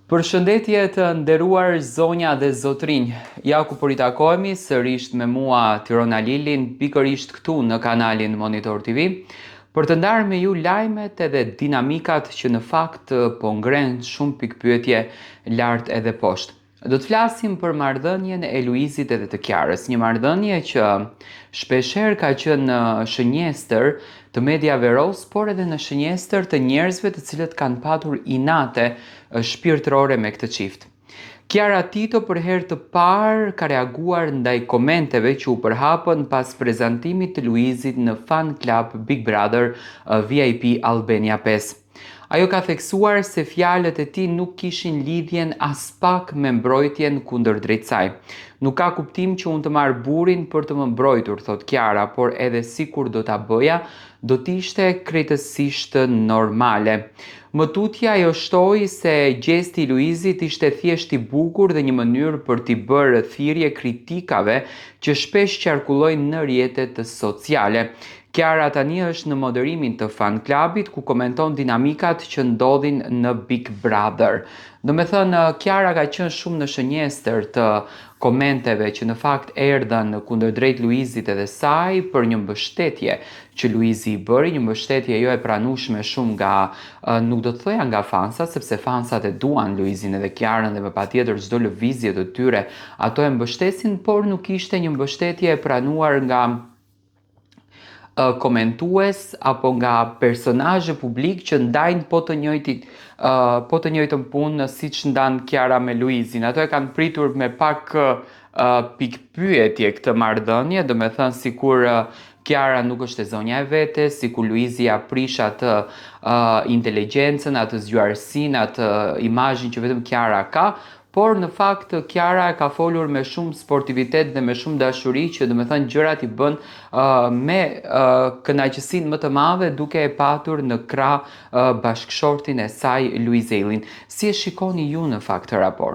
Përshëndetje të nderuar zonja dhe zotrinj. Ja ku po ritakohemi sërish me mua Tirona Lilin, pikërisht këtu në kanalin Monitor TV, për të ndarë me ju lajmet edhe dinamikat që në fakt po ngrenë shumë pikpyetje lart edhe poshtë. Do të flasim për marrëdhënien e Luizit edhe të Kiarës, një marrëdhënie që shpeshherë ka qenë shënjestër të mediave ros, por edhe në shënjestër të njerëzve të cilët kanë patur inate shpirtërore me këtë çift. Kiara Tito për herë të parë ka reaguar ndaj komenteve që u përhapën pas prezantimit të Luizit në fan club Big Brother VIP Albania 5. Ajo ka theksuar se fjalët e tij nuk kishin lidhjen as pak me mbrojtjen kundër drejt saj. Nuk ka kuptim që unë të marr burrin për të më mbrojtur, thot Kiara, por edhe sikur do ta bëja, do t'ishte krejtësisht normale. Më tutje ajo shtoi se gjesti i Luizit ishte thjesht i bukur dhe një mënyrë për t'i bërë thirrje kritikave që shpesh qarkullojnë në rrjetet sociale. Kiara tani është në moderimin të fan clubit ku komenton dinamikat që ndodhin në Big Brother. Do me thënë, Kiara ka qenë shumë në shënjestër të komenteve që në fakt erdhen kundër drejt Luizit edhe saj për një mbështetje që Luizi i bëri, një mbështetje jo e pranueshme shumë nga, nuk do të thoja nga fansat, sepse fansat e duan Luizin edhe Kiarën dhe patjetër çdo lëvizje të tyre ato e mbështesin, por nuk ishte një mbështetje e pranuar nga komentues apo nga personazhe publik që ndajnë po të njëjtën punë siç ndan Kiara me Luizin. Ato e kanë pritur me pak pikpyetje këtë marrëdhënie, do me thënë sikur Kiara nuk është e zonja e vetes, sikur Luizi ja prish atë inteligjencën, atë zgjuarsinë, atë imazhin që vetëm Kiara ka. Por në fakt Kiara ka folur me shumë sportivitet dhe me shumë dashuri që do me thënë gjërat i bën me kënaqësinë më të madhe duke e patur në krah bashkëshortin e saj Luizelin. Si e shikoni ju në fakt të raport?